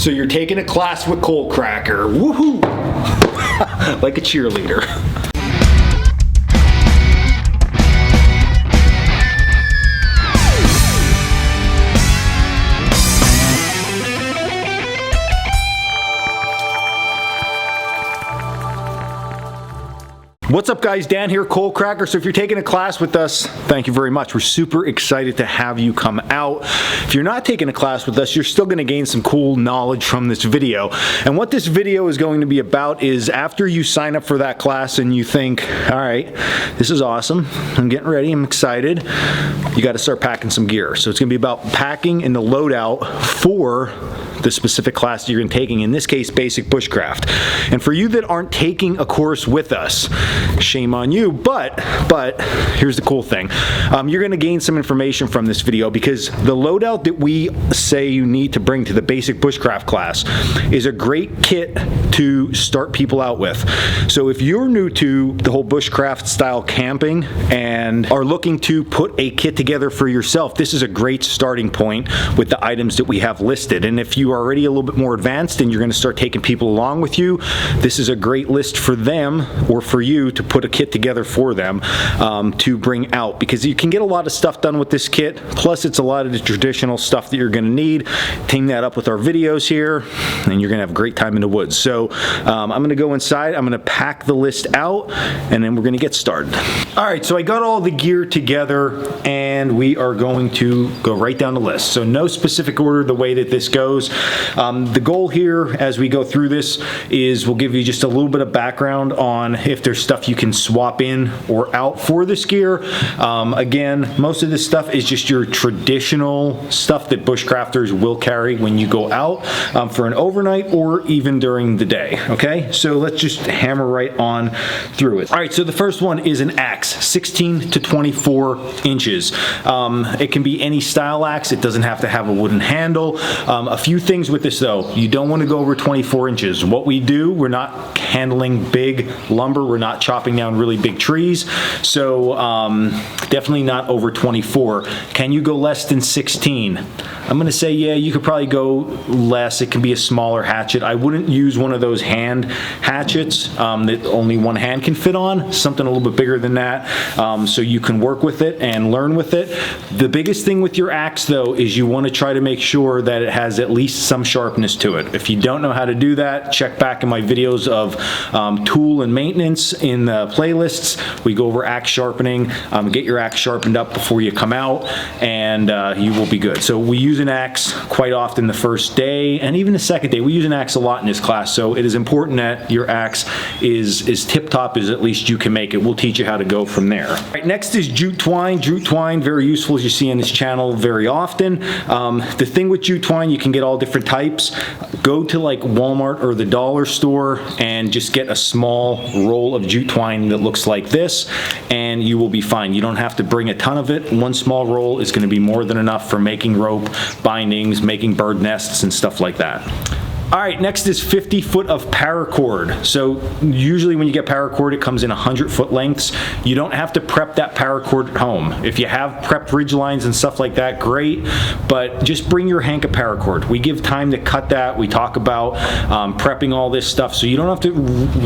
So you're taking a class with Coalcracker. Woohoo! Like a cheerleader. What's up guys, Dan here, Coalcracker. So if you're taking a class with us, thank you very much. We're super excited to have you come out. If you're not taking a class with us, you're still gonna gain some cool knowledge from this video. And what this video is going to be about is after you sign up for that class and you think, all right, this is awesome, I'm getting ready, I'm excited, you gotta start packing some gear. So it's gonna be about packing in the loadout for the specific class you're taking, in this case, basic bushcraft. And for you that aren't taking a course with us, shame on you, but here's the cool thing. You're gonna gain some information from this video because the loadout that we say you need to bring to the basic bushcraft class is a great kit to start people out with. So if you're new to the whole bushcraft style camping and are looking to put a kit together for yourself, this is a great starting point with the items that we have listed. And if you are already a little bit more advanced and you're gonna start taking people along with you, this is a great list for them or for you to put a kit together for them to bring out, because you can get a lot of stuff done with this kit, plus it's a lot of the traditional stuff that you're gonna need. Team that up with our videos here and you're gonna have a great time in the woods. So I'm gonna go inside, I'm gonna pack the list out, and then we're gonna get started. All right, so I got all the gear together and we are going to go right down the list. So no specific order the way that this goes. The goal here as we go through this is we'll give you just a little bit of background on if there's stuff you can swap in or out for this gear. Again, most of this stuff is just your traditional stuff that bushcrafters will carry when you go out for an overnight or even during the day, okay? So let's just hammer right on through it. All right, so the first one is an axe, 16 to 24 inches. It can be any style axe, it doesn't have to have a wooden handle. A few things with this though, you don't want to go over 24 inches. What we do, we're not handling big lumber, we're not chopping down really big trees, so definitely not over 24. Can you go less than 16? I'm gonna say yeah, you could probably go less. It can be a smaller hatchet. I wouldn't use one of those hand hatchets that only one hand can fit on, something a little bit bigger than that, so you can work with it and learn with it. The biggest thing with your axe though is you want to try to make sure that it has at least some sharpness to it. If you don't know how to do that, check back in my videos of tool and maintenance in the playlists. We go over axe sharpening. Get your axe sharpened up before you come out and you will be good. So we use an axe quite often the first day and even the second day. We use an axe a lot in this class, so it is important that your axe is tip-top as at least you can make it. We'll teach you how to go from there. All right, next is jute twine. Jute twine, very useful as you see on this channel very often. The thing with jute twine, you can get all different types. Go to like Walmart or the dollar store and just get a small roll of jute twine that looks like this and you will be fine. You don't have to bring a ton of it. One small roll is going to be more than enough for making rope, bindings, making bird nests and stuff like that. All right, next is 50 foot of paracord. So usually when you get paracord, it comes in 100-foot lengths. You don't have to prep that paracord at home. If you have prepped ridge lines and stuff like that, great, but just bring your hank of paracord. We give time to cut that. We talk about prepping all this stuff, so you don't have to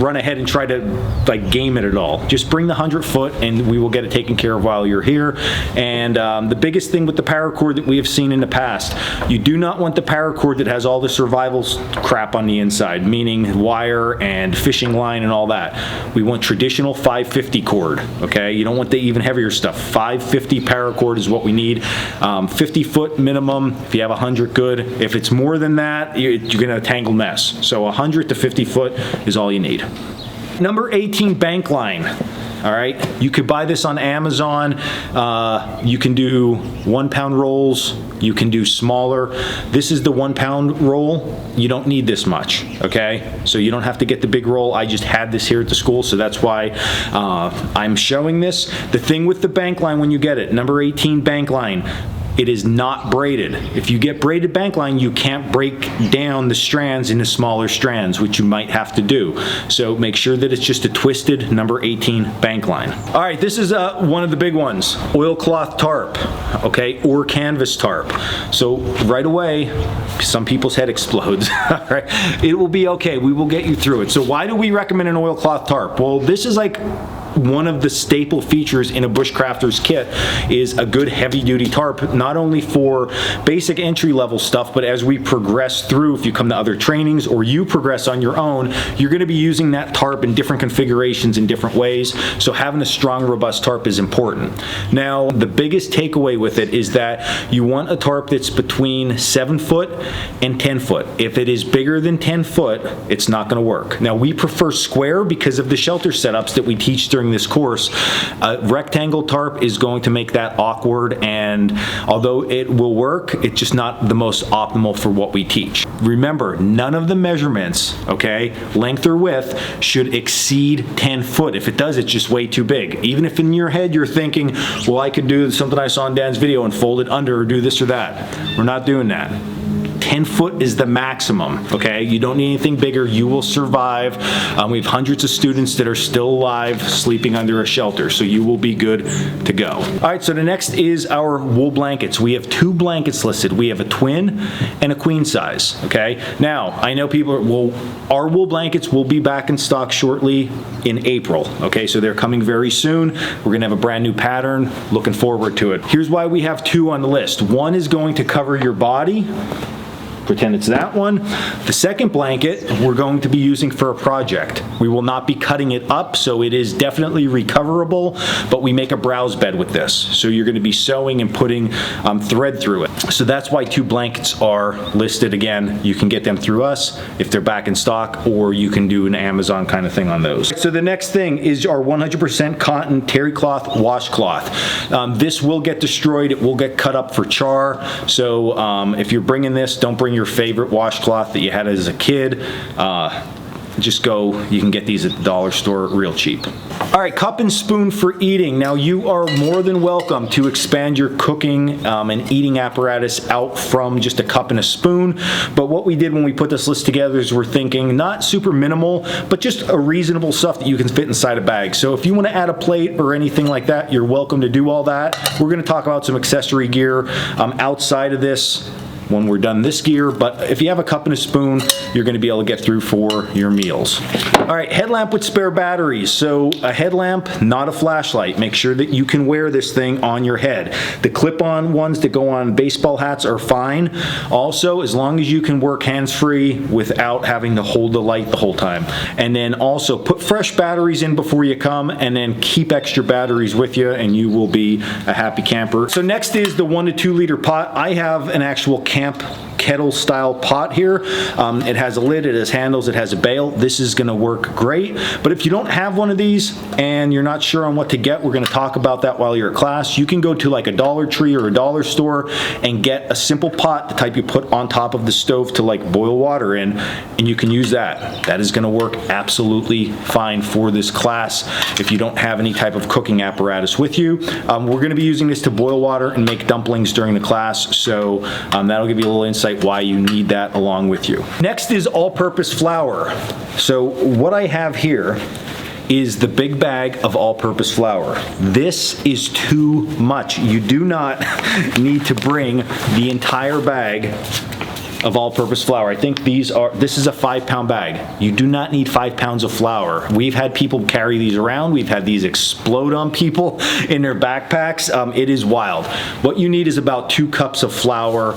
run ahead and try to like game it at all. Just bring the 100-foot and we will get it taken care of while you're here. And the biggest thing with the paracord that we have seen in the past, you do not want the paracord that has all the survival crap on the inside, meaning wire and fishing line and all that. We want traditional 550 cord, okay? You don't want the even heavier stuff. 550 paracord is what we need. 50 foot minimum. If you have 100, good. If it's more than that, you're gonna tangle mess. So 100 to 50 foot is all you need. Number 18, bank line. All right, you could buy this on Amazon. You can do 1 pound rolls. You can do smaller. This is the 1 pound roll. You don't need this much, okay? So you don't have to get the big roll. I just had this here at the school, so that's why I'm showing this. The thing with the bank line when you get it, number 18 bank line, it is not braided. If you get braided bank line, you can't break down the strands into smaller strands, which you might have to do. So make sure that it's just a twisted number 18 bank line. All right, this is one of the big ones, oilcloth tarp, okay, or canvas tarp. So right away, some people's head explodes. All right, it will be okay. We will get you through it. So why do we recommend an oilcloth tarp? Well, this is like one of the staple features in a bushcrafter's kit is a good heavy-duty tarp, not only for basic entry-level stuff, but as we progress through, if you come to other trainings or you progress on your own, you're going to be using that tarp in different configurations in different ways. So having a strong, robust tarp is important. Now, the biggest takeaway with it is that you want a tarp that's between 7 foot and 10 foot. If it is bigger than 10 foot, it's not going to work. Now, we prefer square because of the shelter setups that we teach during this course. A rectangle tarp is going to make that awkward, and although it will work, it's just not the most optimal for what we teach. Remember, none of the measurements, okay, length or width, should exceed 10 foot. If it does, it's just way too big. Even if in your head you're thinking, well, I could do something I saw in Dan's video and fold it under or do this or that. We're not doing that. 10 foot is the maximum, okay? You don't need anything bigger. You will survive. We have hundreds of students that are still alive sleeping under a shelter, so you will be good to go. All right, so the next is our wool blankets. We have 2 blankets listed. We have a twin and a queen size, okay? Now, I know people are, well, our wool blankets will be back in stock shortly in April, okay? So they're coming very soon. We're gonna have a brand new pattern. Looking forward to it. Here's why we have 2 on the list. One is going to cover your body. Pretend it's that one. The second blanket we're going to be using for a project. We will not be cutting it up, so it is definitely recoverable, but we make a browse bed with this. So you're going to be sewing and putting thread through it. So that's why 2 blankets are listed. Again, you can get them through us if they're back in stock, or you can do an Amazon kind of thing on those. So the next thing is our 100% cotton terry cloth washcloth. This will get destroyed. It will get cut up for char. So if you're bringing this, don't bring your favorite washcloth that you had as a kid. Just go, you can get these at the dollar store real cheap. All right, cup and spoon for eating. Now you are more than welcome to expand your cooking and eating apparatus out from just a cup and a spoon. But what we did when we put this list together is we're thinking not super minimal, but just a reasonable stuff that you can fit inside a bag. So if you want to add a plate or anything like that, you're welcome to do all that. We're going to talk about some accessory gear outside of this when we're done this gear, but if you have a cup and a spoon, you're gonna be able to get through for your meals. All right, headlamp with spare batteries. So a headlamp, not a flashlight. Make sure that you can wear this thing on your head. The clip-on ones that go on baseball hats are fine. Also, as long as you can work hands-free without having to hold the light the whole time. And then also put fresh batteries in before you come, and then keep extra batteries with you, and you will be a happy camper. So next is the 1 to 2 liter pot. I have an actual camp kettle style pot here. It has a lid, it has handles, it has a bail. This is gonna work great. But if you don't have one of these and you're not sure on what to get, we're gonna talk about that while you're at class. You can go to like a Dollar Tree or a dollar store and get a simple pot, the type you put on top of the stove to like boil water in, and you can use that. That is gonna work absolutely fine for this class if you don't have any type of cooking apparatus with you. We're gonna be using this to boil water and make dumplings during the class, so that'll give you a little insight why you need that along with you. Next is all-purpose flour. So what I have here is the big bag of all-purpose flour. This is too much. You do not need to bring the entire bag of all-purpose flour. I think this is a 5-pound bag. You do not need 5 pounds of flour. We've had people carry these around. We've had these explode on people in their backpacks. It is wild. What you need is about 2 cups of flour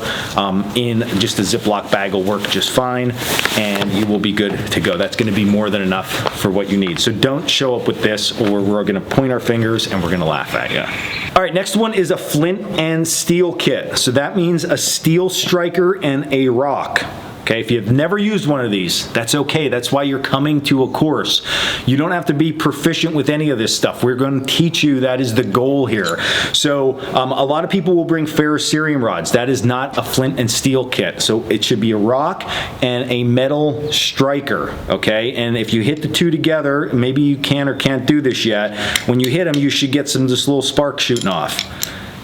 in just a Ziploc bag will work just fine, and you will be good to go. That's gonna be more than enough for what you need. So don't show up with this, or we're gonna point our fingers and we're gonna laugh at you. All right, next one is a flint and steel kit. So that means a steel striker and a rock. Okay, if you've never used one of these, that's okay. That's why you're coming to a course. You don't have to be proficient with any of this stuff. We're going to teach you. That is the goal here. So a lot of people will bring ferrocerium rods. That is not a flint and steel kit. So it should be a rock and a metal striker, okay? And if you hit the 2 together, maybe you can or can't do this yet. When you hit them, you should get this little spark shooting off.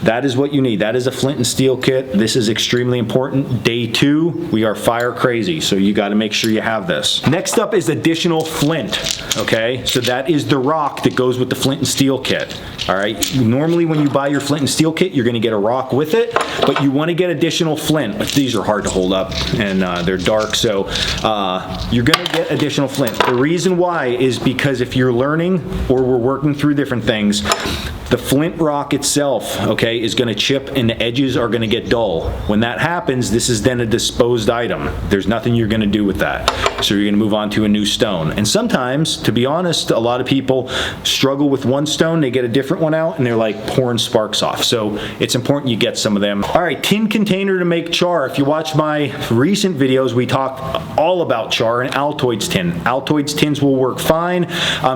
That is what you need. That is a flint and steel kit. This is extremely important. Day 2, we are fire crazy, so you got to make sure you have this. Next up is additional flint, okay? So that is the rock that goes with the flint and steel kit, all right? Normally when you buy your flint and steel kit, you're going to get a rock with it, but you want to get additional flint. These are hard to hold up, and they're dark, so you're going to get additional flint. The reason why is because if you're learning or we're working through different things, the flint rock itself, okay, is going to chip and the edges are going to get dull. When that happens, this is then a disposed item. There's nothing you're going to do with that. So you're going to move on to a new stone. And sometimes, to be honest, a lot of people struggle with one stone, they get a different one out, and they're like pouring sparks off. So it's important you get some of them. All right, tin container to make char. If you watch my recent videos, we talked all about char and Altoids tin. Altoids tins will work fine.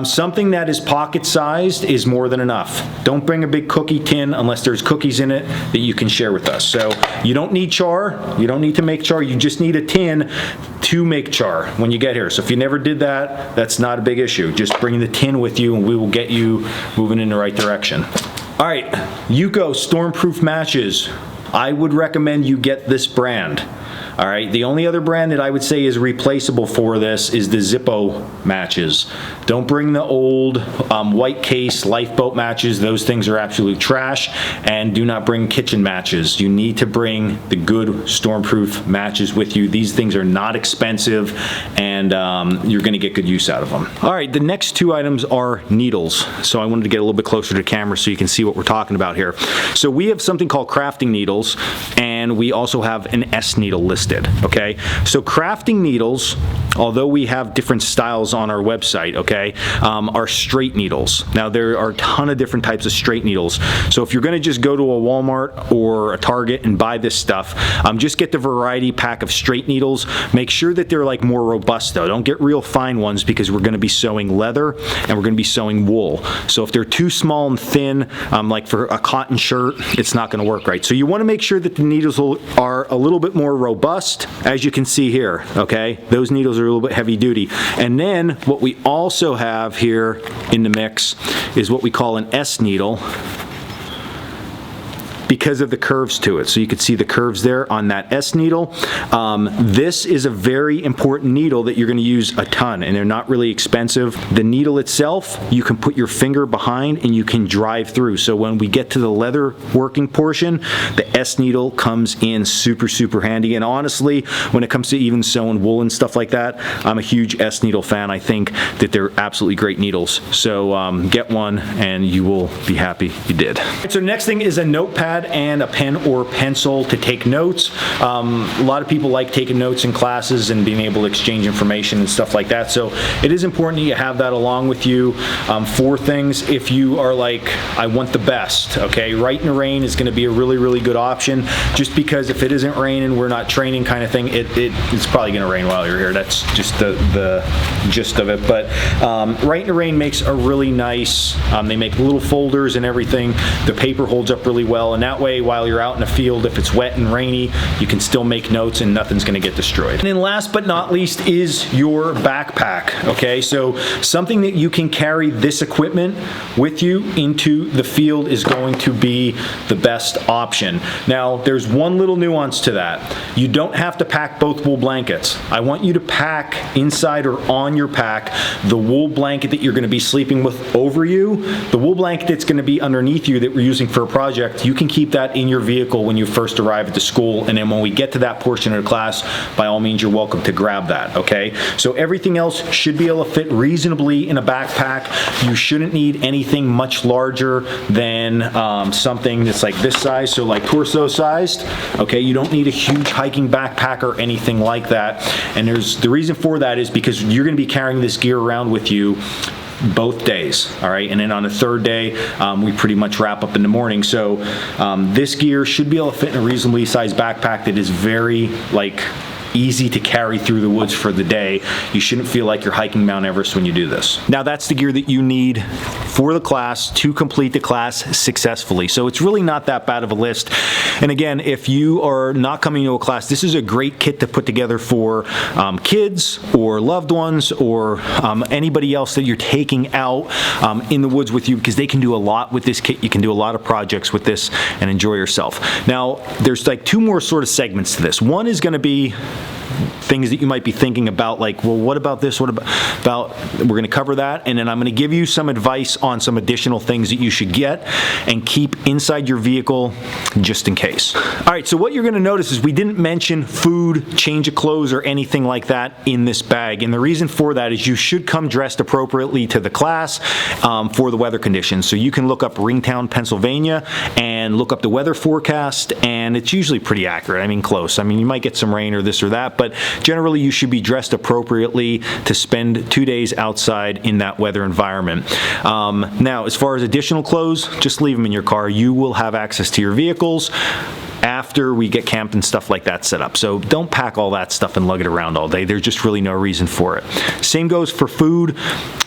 Something that is pocket-sized is more than enough. Don't bring a big cookie tin unless there's cookies in it that you can share with us. So you don't need char, you don't need to make char, you just need a tin to make char when you get here. So if you never did that, that's not a big issue. Just bring the tin with you and we will get you moving in the right direction. All right, Yuko Stormproof matches. I would recommend you get this brand. All right, the only other brand that I would say is replaceable for this is the Zippo matches. Don't bring the old white case lifeboat matches. Those things are absolute trash. And do not bring kitchen matches. You need to bring the good stormproof matches with you. These things are not expensive, and you're gonna get good use out of them. All right, the next 2 items are needles. So I wanted to get a little bit closer to the camera so you can see what we're talking about here. So we have something called crafting needles, and we also have an S needle listed. Okay, so crafting needles, although we have different styles on our website, okay, are straight needles. Now there are a ton of different types of straight needles. So if you're going to just go to a Walmart or a Target and buy this stuff, just get the variety pack of straight needles. Make sure that they're like more robust though. Don't get real fine ones because we're going to be sewing leather and we're going to be sewing wool. So if they're too small and thin, like for a cotton shirt, it's not going to work right. So you want to make sure that the needles are a little bit more robust. As you can see here, okay, those needles are a little bit heavy duty. And then what we also have here in the mix is what we call an S needle, because of the curves to it. So you can see the curves there on that S needle. This is a very important needle that you're going to use a ton, and they're not really expensive. The needle itself, you can put your finger behind and you can drive through. So when we get to the leather working portion, the S needle comes in super, super handy. And honestly, when it comes to even sewing wool and stuff like that, I'm a huge S needle fan. I think that they're absolutely great needles. So get one and you will be happy you did. So next thing is a notepad and a pen or pencil to take notes. A lot of people like taking notes in classes and being able to exchange information and stuff like that. So it is important that you have that along with you for things. If you are like, I want the best, okay, right in the rain is going to be a really, really good option, just because if it isn't raining, we're not training kind of thing, it's probably going to rain while you're here. That's just the gist of it. But right in the rain makes a really nice, they make little folders and everything. The paper holds up really well, and that way while you're out in the field, if it's wet and rainy, you can still make notes and nothing's going to get destroyed. And then last but not least is your backpack. Okay, so something that you can carry this equipment with you into the field is going to be the best option. Now there's one little nuance to that. You don't have to pack both wool blankets. I want you to pack inside or on your pack the wool blanket that you're going to be sleeping with over you. The wool blanket that's going to be underneath you that we're using for a project, you can keep that in your vehicle when you first arrive at the school, and then when we get to that portion of the class, by all means you're welcome to grab that, okay? So everything else should be able to fit reasonably in a backpack. You shouldn't need anything much larger than something that's like this size, so like torso sized, okay? You don't need a huge hiking backpack or anything like that, and the reason for that is because you're going to be carrying this gear around with you both days, all right? And then on the third day, we pretty much wrap up in the morning. So this gear should be able to fit in a reasonably sized backpack that is very, like, easy to carry through the woods for the day. You shouldn't feel like you're hiking Mount Everest when you do this. Now that's the gear that you need for the class to complete the class successfully. So it's really not that bad of a list. And again, if you are not coming to a class, this is a great kit to put together for kids or loved ones or anybody else that you're taking out in the woods with you, because they can do a lot with this kit. You can do a lot of projects with this and enjoy yourself. Now, there's like two more sort of segments to this. One is going to be things that you might be thinking about, like, well, what about this? What about we're going to cover that, and then I'm going to give you some advice on some additional things that you should get and keep inside your vehicle just in case. All right, so what you're going to notice is we didn't mention food, change of clothes, or anything like that in this bag, and the reason for that is you should come dressed appropriately to the class for the weather conditions. So you can look up Ringtown, Pennsylvania, and look up the weather forecast, and it's usually pretty accurate. I mean, close. I mean, you might get some rain or this or that, but generally you should be dressed appropriately to spend 2 days outside in that weather environment. Now, as far as additional clothes, just leave them in your car. You will have access to your vehicles after we get camp and stuff like that set up. So don't pack all that stuff and lug it around all day. There's just really no reason for it. Same goes for food.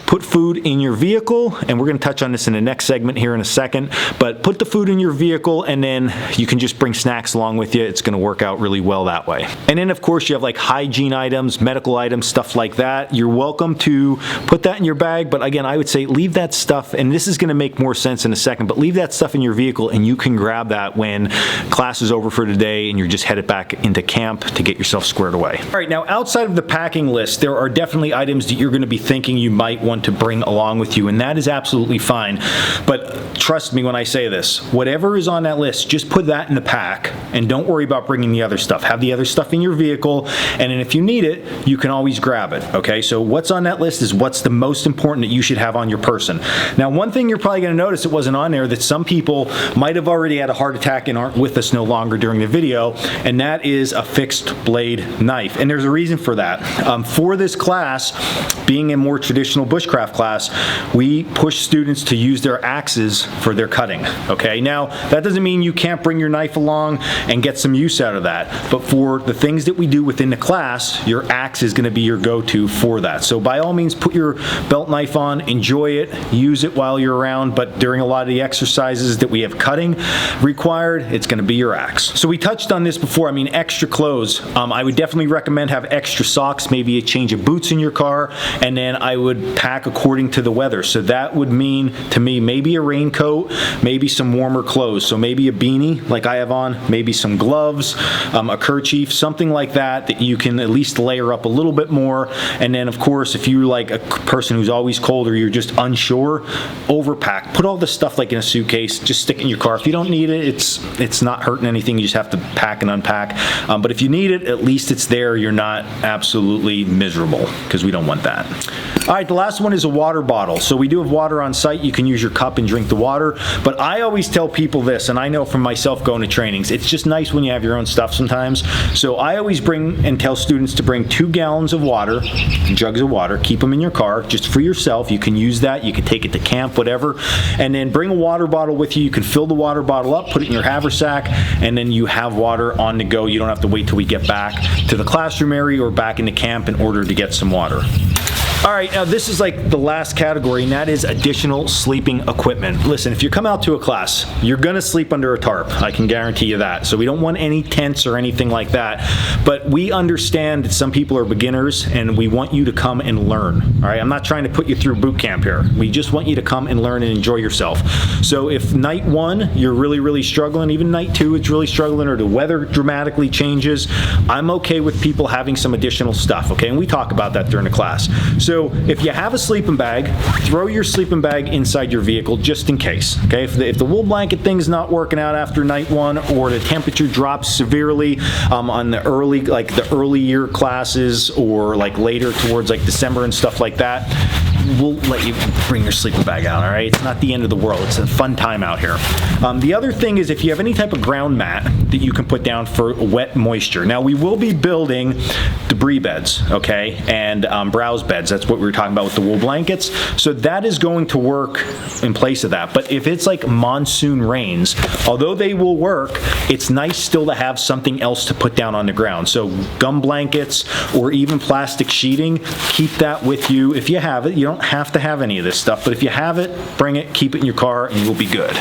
Put food in your vehicle, and we're going to touch on this in the next segment here in a second, but put the food in your vehicle and then you can just bring snacks along with you. It's going to work out really well that way. And then of course you have like hygiene items, medical items, stuff like that. You're welcome to put that in your bag, but again, I would say leave that stuff, and this is going to make more sense in a second, but leave that stuff in your vehicle and you can grab that when class is over for today and you're just headed back into camp to get yourself squared away. All right, now outside of the packing list, there are definitely items that you're going to be thinking you might want to bring along with you, and that is absolutely fine. But trust me when I say this, whatever is on that list, just put that in the pack and don't worry about bringing the other stuff. Have the other stuff in your vehicle, and then if you need it, you can always grab it, okay? So what's on that list is what's the most important that you should have on your person. Now, one thing you're probably going to notice it wasn't on there that some people might have already had a heart attack and aren't with us no longer during the video, and that is a fixed blade knife. And there's a reason for that. For this class, being a more traditional bushcraft class, we push students to use their axes for their cutting, okay? Now, that doesn't mean you can't bring your knife along and get some use out of that, but for the things that we do within the class, your axe is going to be your go-to for that. So by all means, put your belt knife on, enjoy it, use it while you're around, but during a lot of the exercises that we have cutting required, it's going to be your axe. So we touched on this before. I mean, extra clothes. I would definitely recommend have extra socks, maybe a change of boots in your car, and then I would pack according to the weather. So that would mean to me maybe a raincoat, maybe some warmer clothes. So maybe a beanie like I have on, maybe some gloves, a kerchief, something like that that you can at least layer up a little bit more. And then of course, if you're like a person who's always cold or you're just unsure, overpack. Put all this stuff like in a suitcase, just stick it in your car. If you don't need it, it's not hurting anything. You just have to pack and unpack. But if you need it, at least it's there. You're not absolutely miserable, because we don't want that. All right, the last one is a water bottle. So we do have water on site. You can use your cup and drink the water. But I always tell people this, and I know from myself going to trainings, it's just nice when you have your own stuff sometimes. So I always bring and tell students to bring 2 gallons of water, jugs of water, keep them in your car just for yourself. You can use that. You can take it to camp, whatever. And then bring a water bottle with you. You can fill the water bottle up, put it in your haversack, and then you have water on the go. You don't have to wait till we get back to the classroom area or back into camp in order to get some water. All right, now this is like the last category, and that is additional sleeping equipment. Listen, if you come out to a class, you're gonna sleep under a tarp. I can guarantee you that. So we don't want any tents or anything like that. But we understand that some people are beginners, and we want you to come and learn. All right, I'm not trying to put you through boot camp here. We just want you to come and learn and enjoy yourself. So if night 1, you're really struggling, even night 2, it's really struggling, or the weather dramatically changes, I'm okay with people having some additional stuff, okay? And we talk about that during the class. So if you have a sleeping bag, throw your sleeping bag inside your vehicle just in case, okay? If the wool blanket thing's not working out after night 1, or the temperature drops severely on the early year classes, or like later towards like December and stuff like that, we'll let you bring your sleeping bag out, all right? It's not the end of the world. It's a fun time out here. The other thing is if you have any type of ground mat that you can put down for wet moisture. Now, we will be building debris beds, okay, and browse beds. That's what we were talking about with the wool blankets. So that is going to work in place of that. But if it's like monsoon rains, although they will work, it's nice still to have something else to put down on the ground. So gum blankets or even plastic sheeting, keep that with you if you have it. You don't have to have any of this stuff, but if you have it, bring it, keep it in your car, and you'll be good.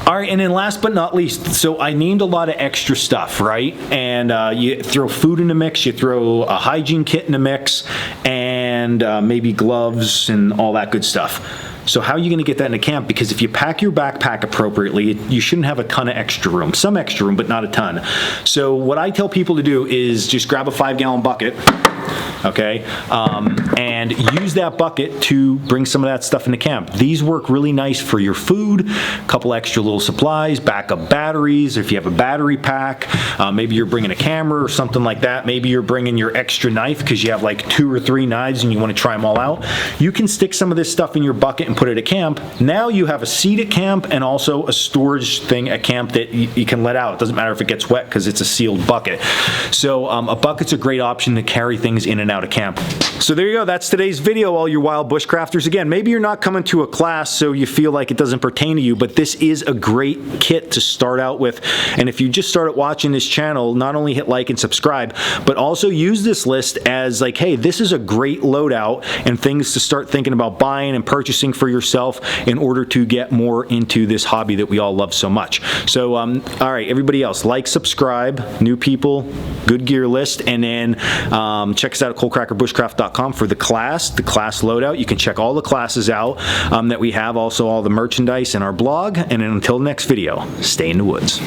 All right, and then last but not least, so I named a lot of extra stuff, right? And you throw food in the mix, you throw a hygiene kit in the mix, and maybe gloves and all that good stuff. So how are you gonna get that into camp? Because if you pack your backpack appropriately, you shouldn't have a ton of extra room. Some extra room, but not a ton. So what I tell people to do is just grab a 5-gallon bucket, okay, and use that bucket to bring some of that stuff into camp. These work really nice for your food, a couple extra little supplies, backup batteries, if you have a battery pack, maybe you're bringing a camera or something like that, maybe you're bringing your extra knife because you have like 2 or 3 knives and you want to try them all out. You can stick some of this stuff in your bucket and put it at camp. Now you have a seat at camp and also a storage thing at camp that you can let out. It doesn't matter if it gets wet because it's a sealed bucket. So a bucket's a great option to carry things in and out of camp. So there you go, that's today's video, all you wild bushcrafters. Again, maybe you're not coming to a class so you feel like it doesn't pertain to you, but this is a great kit to start out with. And if you just started watching this channel, not only hit like and subscribe, but also use this list as like, hey, this is a great loadout and things to start thinking about buying and purchasing for yourself in order to get more into this hobby that we all love so much. So, all right, everybody else, like, subscribe, new people, good gear list, and then check us out at coalcrackerbushcraft.com for the class loadout. You can check all the classes out that we have, also all the merchandise in our blog, and then until the next video, stay in the woods.